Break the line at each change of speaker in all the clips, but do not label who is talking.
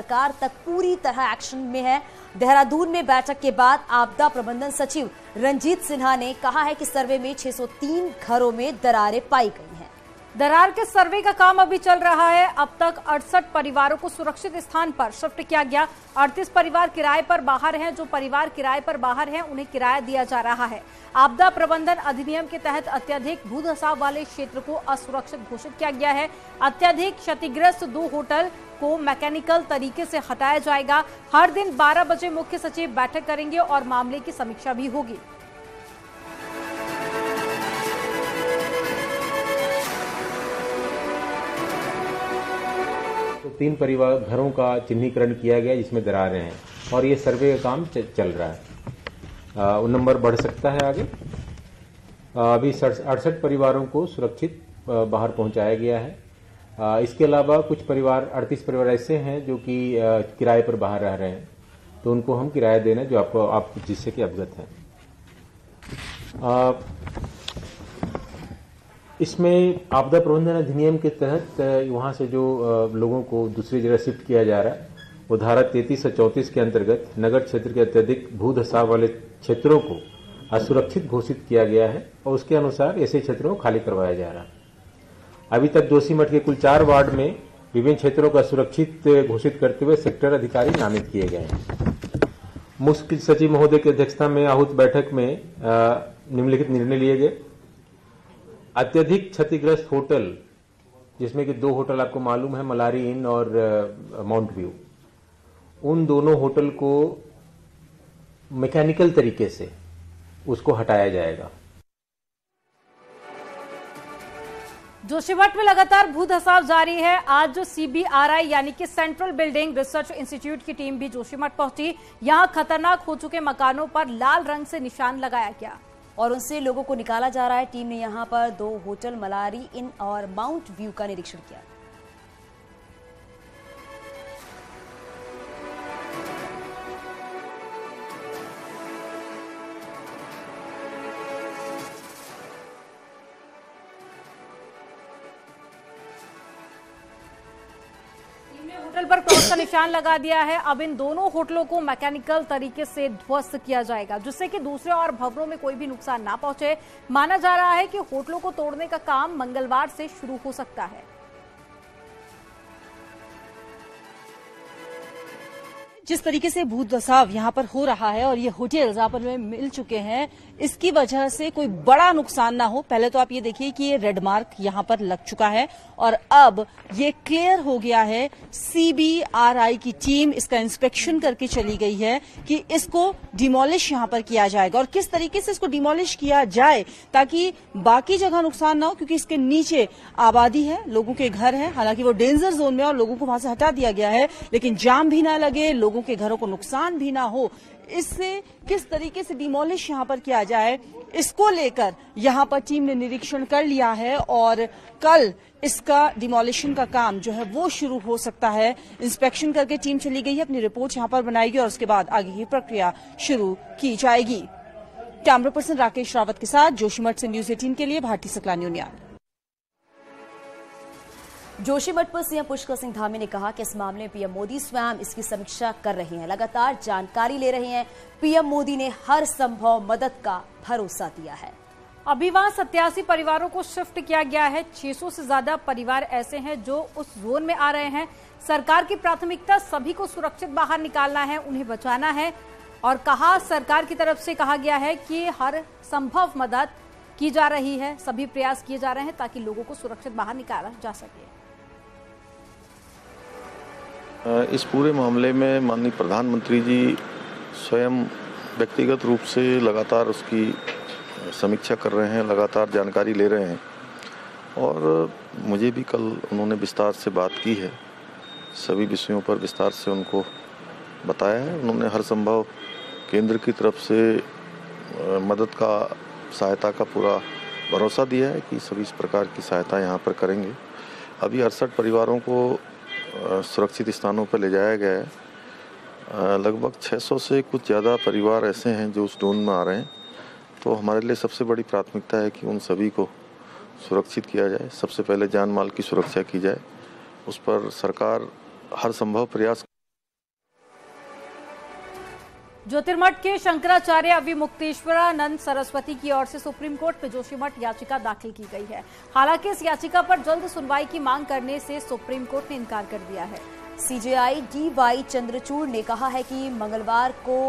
सरकार तक पूरी तरह एक्शन में है। देहरादून में बैठक के बाद आपदा प्रबंधन सचिव रंजीत सिन्हा ने कहा है कि सर्वे में 603 घरों में दरारें पाई गई हैं।
दरार के सर्वे का काम अभी चल रहा है। अब तक 68 परिवारों को सुरक्षित स्थान पर शिफ्ट किया गया। 38 परिवार किराए पर बाहर हैं। जो परिवार किराए पर बाहर हैं उन्हें किराया दिया जा रहा है। आपदा प्रबंधन अधिनियम के तहत अत्यधिक भूधसाव वाले क्षेत्र को असुरक्षित घोषित किया गया है। अत्यधिक क्षतिग्रस्त 2 होटल को मैकेनिकल तरीके से हटाया जाएगा। हर दिन 12 बजे मुख्य सचिव बैठक करेंगे और मामले की समीक्षा भी होगी।
तो 3 परिवार घरों का चिन्हीकरण किया गया जिसमें दरारें हैं और ये सर्वे का काम चल रहा है। नंबर बढ़ सकता है आगे। अभी 68 परिवारों को सुरक्षित बाहर पहुंचाया गया है। इसके अलावा कुछ परिवार 38 परिवार ऐसे हैं जो कि किराए पर बाहर रह रहे हैं, तो उनको हम किराया देना जो आप जिससे कि अवगत हैं। इसमें आपदा प्रबंधन अधिनियम के तहत वहां से जो लोगों को दूसरी जगह शिफ्ट किया जा रहा है वो धारा 33 और 34 के अंतर्गत नगर क्षेत्र के अत्यधिक भूधसाव वाले क्षेत्रों को असुरक्षित घोषित किया गया है और उसके अनुसार ऐसे क्षेत्रों को खाली करवाया जा रहा है। अभी तक जोशीमठ के कुल 4 वार्ड में विभिन्न क्षेत्रों को सुरक्षित घोषित करते हुए सेक्टर अधिकारी नामित किए गए हैं। मुख्य सचिव महोदय की अध्यक्षता में आहूत बैठक में निम्नलिखित निर्णय लिए गए। अत्यधिक क्षतिग्रस्त होटल, जिसमें कि 2 होटल आपको मालूम है, मलारी इन और माउंट व्यू, उन दोनों होटल को मैकेनिकल तरीके से उसको हटाया जाएगा।
जोशीमठ में लगातार भूधसाव जारी है। आज जो CBRI यानी कि सेंट्रल बिल्डिंग रिसर्च इंस्टीट्यूट की टीम भी जोशीमठ पहुंची। यहां खतरनाक हो चुके मकानों पर लाल रंग से निशान लगाया गया
और उनसे लोगों को निकाला जा रहा है। टीम ने यहां पर 2 होटल मलारी इन और माउंट व्यू का निरीक्षण किया।
होटल पर क्रॉस का निशान लगा दिया है। अब इन दोनों होटलों को मैकेनिकल तरीके से ध्वस्त किया जाएगा जिससे कि दूसरे और भवनों में कोई भी नुकसान ना पहुंचे। माना जा रहा है कि होटलों को तोड़ने का काम मंगलवार से शुरू हो सकता है।
जिस तरीके से भूधसाव यहाँ पर हो रहा है और ये होटल्स आपस में मिल चुके हैं, इसकी वजह से कोई बड़ा नुकसान ना हो। पहले तो आप ये देखिए कि ये रेड मार्क यहाँ पर लग चुका है और अब ये क्लियर हो गया है। CBRI की टीम इसका इंस्पेक्शन करके चली गई है कि इसको डिमोलिश यहाँ पर किया जाएगा और किस तरीके से इसको डिमोलिश किया जाए ताकि बाकी जगह नुकसान ना हो, क्योंकि इसके नीचे आबादी है, लोगों के घर हैं। हालांकि वो डेंजर जोन में और लोगों को वहां से हटा दिया गया है, लेकिन जाम भी ना लगे, लोगों के घरों को नुकसान भी ना हो। इससे किस तरीके से डिमोलिश यहां पर किया जाए, इसको लेकर यहां पर टीम ने निरीक्षण कर लिया है और कल इसका डिमोलिशन का काम जो है वो शुरू हो सकता है। इंस्पेक्शन करके टीम चली गई है, अपनी रिपोर्ट यहां पर बनाएगी और उसके बाद आगे की प्रक्रिया शुरू की जाएगी। कैमरा पर्सन राकेश रावत के साथ जोशीमठ से न्यूज 18 के लिए भारती सकलानी उनियाल।
जोशीमठ पर सीएम पुष्कर सिंह धामी ने कहा कि इस मामले में पीएम मोदी स्वयं इसकी समीक्षा कर रहे हैं, लगातार जानकारी ले रहे हैं। पीएम मोदी ने हर संभव मदद का भरोसा दिया है।
अभी वहां 87 परिवारों को शिफ्ट किया गया है। 600 से ज्यादा परिवार ऐसे हैं जो उस जोन में आ रहे हैं। सरकार की प्राथमिकता सभी को सुरक्षित बाहर निकालना है, उन्हें बचाना है और कहा सरकार की तरफ से कहा गया है कि हर संभव मदद की जा रही है, सभी प्रयास किए जा रहे हैं ताकि लोगों को सुरक्षित बाहर निकाला जा सके।
इस पूरे मामले में माननीय प्रधानमंत्री जी स्वयं व्यक्तिगत रूप से लगातार उसकी समीक्षा कर रहे हैं, लगातार जानकारी ले रहे हैं और मुझे भी कल उन्होंने विस्तार से बात की है, सभी विषयों पर विस्तार से उनको बताया है। उन्होंने हर संभव केंद्र की तरफ से मदद का, सहायता का पूरा भरोसा दिया है कि सभी इस प्रकार की सहायता यहाँ पर करेंगे। अभी 68 परिवारों को सुरक्षित स्थानों पर ले जाया गया है। लगभग 600 से कुछ ज़्यादा परिवार ऐसे हैं जो उस जोन में आ रहे हैं, तो हमारे लिए सबसे बड़ी प्राथमिकता है कि उन सभी को सुरक्षित किया जाए। सबसे पहले जान माल की सुरक्षा की जाए, उस पर सरकार हर संभव प्रयास
ज्योतिर्मठ के शंकराचार्य अविमुक्तेश्वरानंद सरस्वती की ओर से सुप्रीम कोर्ट में जोशीमठ याचिका दाखिल की गई है। हालांकि इस याचिका पर जल्द सुनवाई की मांग करने से सुप्रीम कोर्ट ने इनकार कर दिया है।
सीजेआई DY चंद्रचूड़ ने कहा है कि मंगलवार को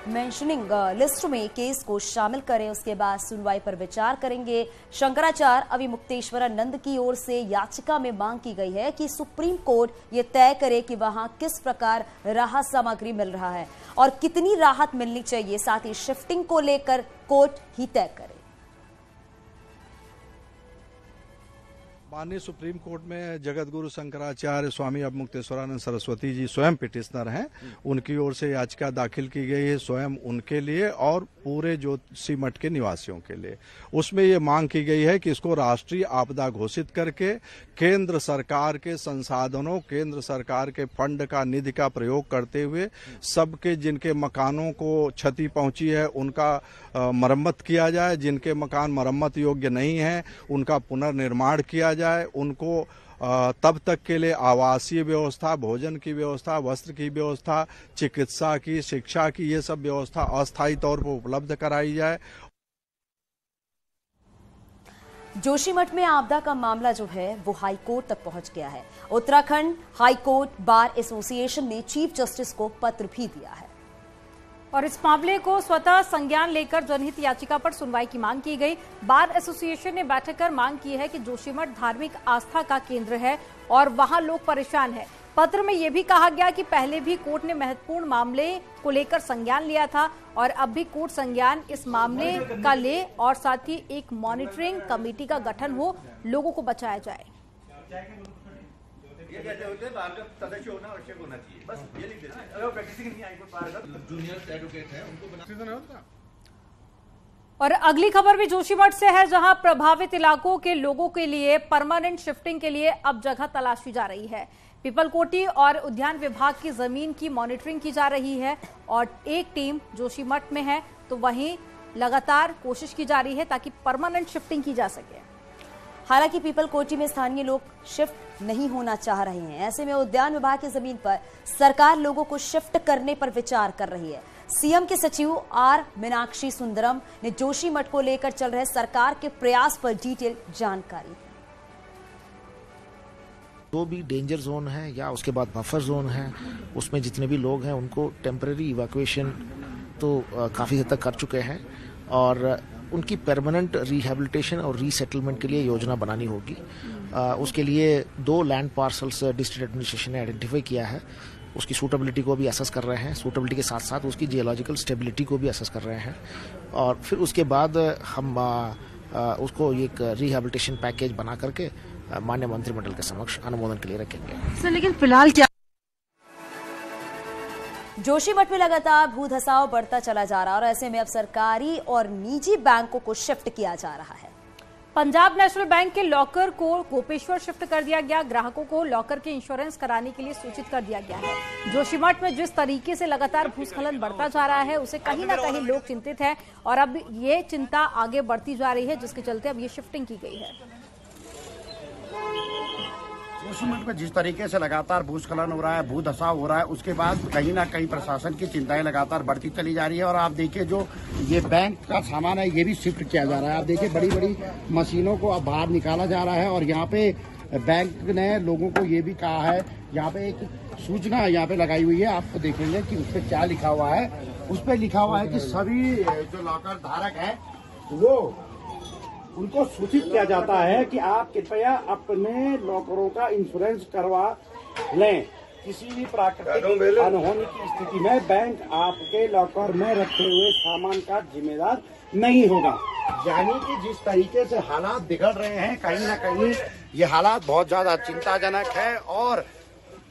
मेंशनिंग लिस्ट में केस को शामिल करें, उसके बाद सुनवाई पर विचार करेंगे। शंकराचार्य अविमुक्तेश्वरानंद की ओर से याचिका में मांग की गई है कि सुप्रीम कोर्ट ये तय करे कि वहां किस प्रकार राहत सामग्री मिल रहा है और कितनी राहत मिलनी चाहिए, साथ ही शिफ्टिंग को लेकर कोर्ट ही तय करे।
माननीय सुप्रीम कोर्ट में जगत गुरु शंकराचार्य स्वामी अविमुक्तेश्वरानंद सरस्वती जी स्वयं पिटिशनर हैं। उनकी ओर से याचिका दाखिल की गई है, स्वयं उनके लिए और पूरे जोशीमठ के निवासियों के लिए। उसमें ये मांग की गई है कि इसको राष्ट्रीय आपदा घोषित करके केंद्र सरकार के संसाधनों, केंद्र सरकार के फंड का, निधि का प्रयोग करते हुए सबके जिनके मकानों को क्षति पहुंची है उनका मरम्मत किया जाए, जिनके मकान मरम्मत योग्य नहीं है उनका पुनर्निर्माण किया जाए, उनको तब तक के लिए आवासीय व्यवस्था, भोजन की व्यवस्था, वस्त्र की व्यवस्था, चिकित्सा की, शिक्षा की, ये सब व्यवस्था अस्थायी तौर पर उपलब्ध कराई जाए।
जोशीमठ में आपदा का मामला जो है वो हाई कोर्ट तक पहुंच गया है। Uttarakhand high court bar association ने चीफ जस्टिस को पत्र भी दिया है
और इस मामले को स्वतः संज्ञान लेकर जनहित याचिका पर सुनवाई की मांग की गई। बार एसोसिएशन ने बैठक कर मांग की है कि जोशीमठ धार्मिक आस्था का केंद्र है और वहां लोग परेशान हैं। पत्र में यह भी कहा गया कि पहले भी कोर्ट ने महत्वपूर्ण मामले को लेकर संज्ञान लिया था और अब भी कोर्ट संज्ञान इस मामले का ले और साथ ही एक मॉनिटरिंग कमेटी का गठन हो, लोगों को बचाया जाए।
सदस्य होना आवश्यक होना चाहिए, बस ये लिख देना। अगर प्रैक्टिसिंग नहीं हाईकोर्ट बार का जूनियर एडवोकेट है उनको बना।
और अगली खबर भी जोशीमठ से है, जहां प्रभावित इलाकों के लोगों के लिए परमानेंट शिफ्टिंग के लिए अब जगह तलाशी जा रही है। पीपलकोटी और उद्यान विभाग की जमीन की मॉनिटरिंग की जा रही है और एक टीम जोशीमठ में है तो वहीं लगातार कोशिश की जा रही है ताकि परमानेंट शिफ्टिंग की जा सके।
हालांकि पीपलकोटी में स्थानीय लोग शिफ्ट नहीं होना चाह रहे हैं। ऐसे में उद्यान विभाग की जमीन पर सरकार लोगों को शिफ्ट करने पर विचार कर रही है। सीएम के सचिव R मीनाक्षी सुंदरम ने जोशीमठ को लेकर चल रहे सरकार के प्रयास पर डिटेल जानकारी दी।
जो भी डेंजर जोन है या उसके बाद बफर जोन है उसमें जितने भी लोग हैं उनको टेम्परेरी इवैक्यूएशन तो काफ़ी हद तक कर चुके हैं और उनकी परमानेंट रिहेबिलिटेशन और रीसेटलमेंट के लिए योजना बनानी होगी। उसके लिए 2 लैंड पार्सल्स डिस्ट्रिक्ट एडमिनिस्ट्रेशन ने आइडेंटिफाई किया है। उसकी सूटेबिलिटी को भी असेस कर रहे हैं, सूटेबिलिटी के साथ साथ उसकी जियोलॉजिकल स्टेबिलिटी को भी असेस कर रहे हैं और फिर उसके बाद हम उसको एक रिहेबिलिटेशन पैकेज बना करके माननीय मंत्रिमंडल के समक्ष अनुमोदन के लिए रखेंगे।
सर लेकिन फिलहाल क्या
जोशीमठ में लगातार भू धसाव बढ़ता चला जा रहा है और ऐसे में अब सरकारी और निजी बैंकों को शिफ्ट किया जा रहा है।
पंजाब नेशनल बैंक के लॉकर को गोपेश्वर शिफ्ट कर दिया गया। ग्राहकों को लॉकर के इंश्योरेंस कराने के लिए सूचित कर दिया गया है। जोशीमठ में जिस तरीके से लगातार भूस्खलन बढ़ता जा रहा है उसे कहीं ना कहीं लोग चिंतित हैं और अब ये चिंता आगे बढ़ती जा रही है, जिसके चलते अब ये शिफ्टिंग की गई है।
जोशीमठ में जिस तरीके से लगातार भूस्खलन हो रहा है, भू धसाव हो रहा है, उसके बाद कहीं ना कहीं प्रशासन की चिंताएं लगातार बढ़ती चली जा रही है और आप देखिए जो ये बैंक का सामान है ये भी शिफ्ट किया जा रहा है। आप देखिए बड़ी बड़ी मशीनों को अब बाहर निकाला जा रहा है और यहाँ पे बैंक ने लोगों को ये भी कहा है, यहाँ पे एक सूचना यहाँ पे लगाई हुई है, आपको देखेंगे कि उस पर क्या लिखा हुआ है। उस पर लिखा हुआ है कि सभी जो लॉकर धारक है वो उनको सूचित किया जाता है कि आप कृपया अपने लॉकरों का इंश्योरेंस करवा लें। किसी भी प्राकृतिक अनहोनी की स्थिति में बैंक आपके लॉकर में रखे हुए सामान का जिम्मेदार नहीं होगा। यानी कि जिस तरीके से हालात बिगड़ रहे हैं कहीं ना कहीं ये हालात बहुत ज्यादा चिंताजनक है और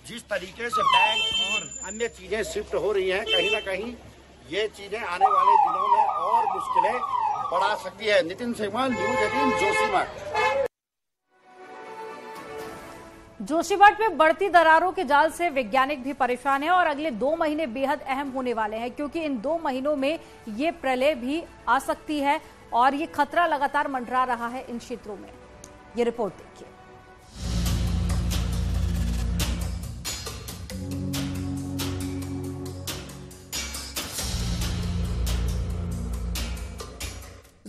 जिस तरीके से बैंक और अन्य चीजें शिफ्ट हो रही हैं कहीं ना कहीं ये चीजें आने वाले दिनों में और मुश्किलें बढ़ा सकती है। नितिन सेगवाल, न्यूज़ 18 जोशीमठ।
जोशीमठ में बढ़ती दरारों के जाल से वैज्ञानिक भी परेशान हैं और अगले 2 महीने बेहद अहम होने वाले हैं क्योंकि इन 2 महीनों में ये प्रलय भी आ सकती है और ये खतरा लगातार मंडरा रहा है इन क्षेत्रों में।
ये रिपोर्ट देखिए।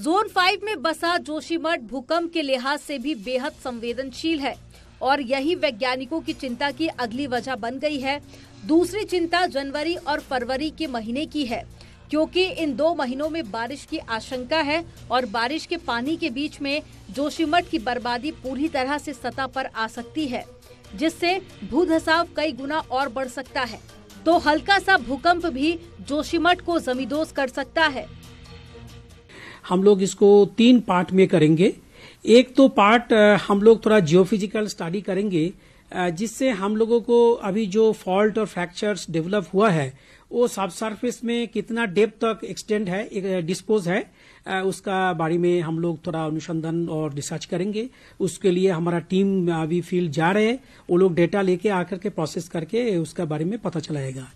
जोन 5 में बसा जोशीमठ भूकंप के लिहाज से भी बेहद संवेदनशील है और यही वैज्ञानिकों की चिंता की अगली वजह बन गई है। दूसरी चिंता जनवरी और फरवरी के महीने की है, क्योंकि इन 2 महीनों में बारिश की आशंका है और बारिश के पानी के बीच में जोशीमठ की बर्बादी पूरी तरह से सतह पर आ सकती है, जिससे भूधसाव कई गुना और बढ़ सकता है। तो हल्का सा भूकंप भी जोशीमठ को जमींदोज कर सकता है।
हम लोग इसको 3 पार्ट में करेंगे। एक तो पार्ट हम लोग थोड़ा जियोफिजिकल स्टडी करेंगे, जिससे हम लोगों को अभी जो फॉल्ट और फ्रैक्चर्स डेवलप हुआ है वो सब सरफेस में कितना डेप्थ तक एक्सटेंड है, डिस्पोज है, उसका बारे में हम लोग थोड़ा अनुसंधान और रिसर्च करेंगे। उसके लिए हमारा टीम अभी फील्ड जा रहे हैं, वो लोग डेटा लेके आकर के प्रोसेस करके उसका बारे में पता चलाएगा।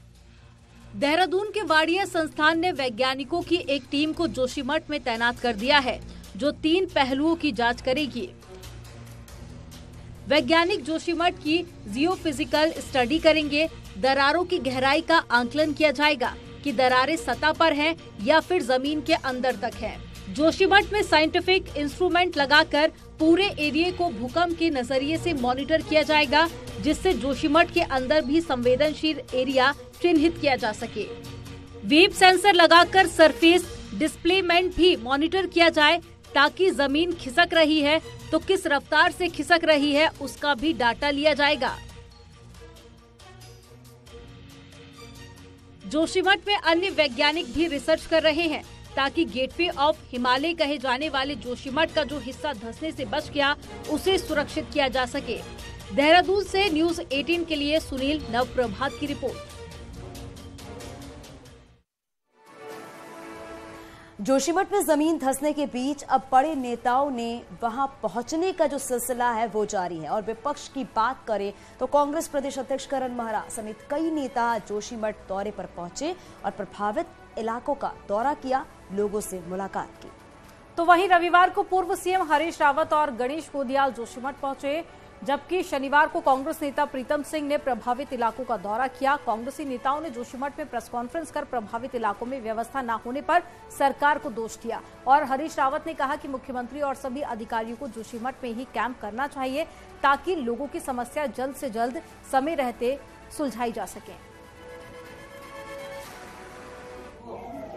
देहरादून के वाडिया संस्थान ने वैज्ञानिकों की एक टीम को जोशीमठ में तैनात कर दिया है, जो 3 पहलुओं की जांच करेगी। वैज्ञानिक जोशीमठ की जियोफिजिकल स्टडी करेंगे। दरारों की गहराई का आंकलन किया जाएगा कि दरारें सतह पर हैं या फिर जमीन के अंदर तक हैं। जोशीमठ में साइंटिफिक इंस्ट्रूमेंट लगाकर पूरे एरिया को भूकंप के नजरिए से मॉनिटर किया जाएगा, जिससे जोशीमठ के अंदर भी संवेदनशील एरिया चिन्हित किया जा सके। वेब सेंसर लगाकर सरफेस डिस्प्लेसमेंट भी मॉनिटर किया जाए, ताकि जमीन खिसक रही है तो किस रफ्तार से खिसक रही है उसका भी डाटा लिया जाएगा। जोशीमठ में अन्य वैज्ञानिक भी रिसर्च कर रहे हैं, ताकि गेटवे ऑफ हिमालय कहे जाने वाले जोशीमठ का जो हिस्सा धंसने से बच गया उसे सुरक्षित किया जा सके। देहरादून से न्यूज 18 के लिए सुनील नवप्रभात की रिपोर्ट।
जोशीमठ में जमीन धंसने के बीच अब बड़े नेताओं ने वहां पहुंचने का जो सिलसिला है वो जारी है और विपक्ष की बात करें तो कांग्रेस प्रदेश अध्यक्ष करण महरा समेत कई नेता जोशीमठ दौरे पर पहुंचे और प्रभावित इलाकों का दौरा किया, लोगों से मुलाकात की।
तो वहीं रविवार को पूर्व सीएम हरीश रावत और गणेश गोदियाल जोशीमठ पहुंचे, जबकि शनिवार को कांग्रेस नेता प्रीतम सिंह ने प्रभावित इलाकों का दौरा किया। कांग्रेसी नेताओं ने जोशीमठ में प्रेस कॉन्फ्रेंस कर प्रभावित इलाकों में व्यवस्था न होने पर सरकार को दोष दिया और हरीश रावत ने कहा कि मुख्यमंत्री और सभी अधिकारियों को जोशीमठ में ही कैंप करना चाहिए, ताकि लोगों की समस्या जल्द से जल्द समय रहते सुलझाई जा सके।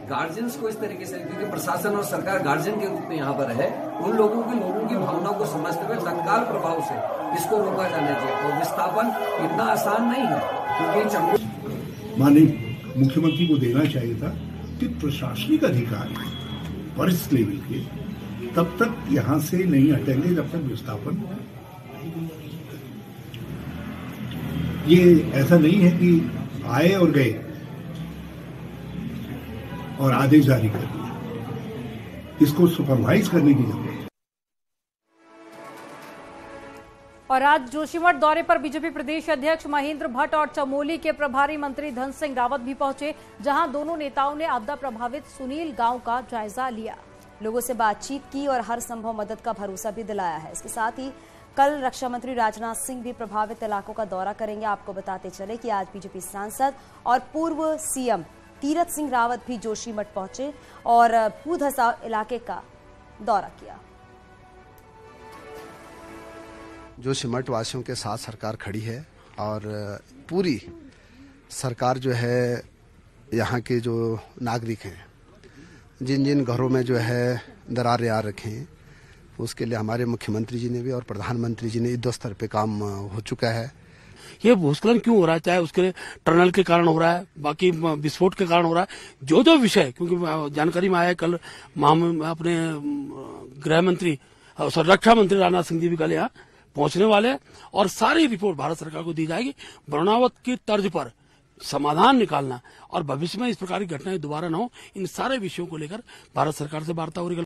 गार्जियंस को इस तरीके से, क्योंकि प्रशासन और सरकार गार्जियन के रूप में यहाँ पर है, उन लोगों की भावनाओं को समझते हुए तत्काल प्रभाव से इसको रोका जाना चाहिए। और विस्थापन इतना आसान नहीं है, क्योंकि
माननीय मुख्यमंत्री को देना चाहिए था कि प्रशासनिक अधिकारी वरिष्ठ लेवल के तब तक यहाँ से नहीं हटेंगे जब तक विस्थापन। ये ऐसा नहीं है कि आए और गए और आदेश जारी कर दिया, इसको सुपरवाइज करने की जरूरत है।
और आज जोशीमठ दौरे पर बीजेपी प्रदेश अध्यक्ष महेंद्र भट्ट और चमोली के प्रभारी मंत्री धन सिंह रावत भी पहुंचे, जहां दोनों नेताओं ने आपदा प्रभावित सुनील गांव का जायजा लिया,
लोगों से बातचीत की और हर संभव मदद का भरोसा भी दिलाया है। इसके साथ ही कल रक्षा मंत्री राजनाथ सिंह भी प्रभावित इलाकों का दौरा करेंगे। आपको बताते चले कि आज बीजेपी सांसद और पूर्व सीएम तीरथ सिंह रावत भी जोशीमठ पहुंचे और भूधसाव इलाके का दौरा किया।
जोशीमठ वासियों के साथ सरकार खड़ी है और पूरी सरकार जो है यहाँ के जो नागरिक हैं, जिन जिन घरों में जो है दरारें आ रखे हैं, उसके लिए हमारे मुख्यमंत्री जी ने भी और प्रधानमंत्री जी ने युद्ध स्तर पे काम हो चुका है।
ये भूस्खलन क्यों हो रहा है, चाहे उसके लिए टनल के कारण हो रहा है, बाकी विस्फोट के कारण हो रहा है, जो जो विषय, क्योंकि जानकारी में आया है कल अपने गृह मंत्री रक्षा मंत्री राजनाथ सिंह जी भी कल यहाँ पहुंचने वाले हैं और सारी रिपोर्ट भारत सरकार को दी जाएगी। बरनावत की तर्ज पर समाधान निकालना और भविष्य में इस प्रकार की घटनाएं दोबारा न हो, इन सारे विषयों को लेकर भारत सरकार से वार्ता हो रही है।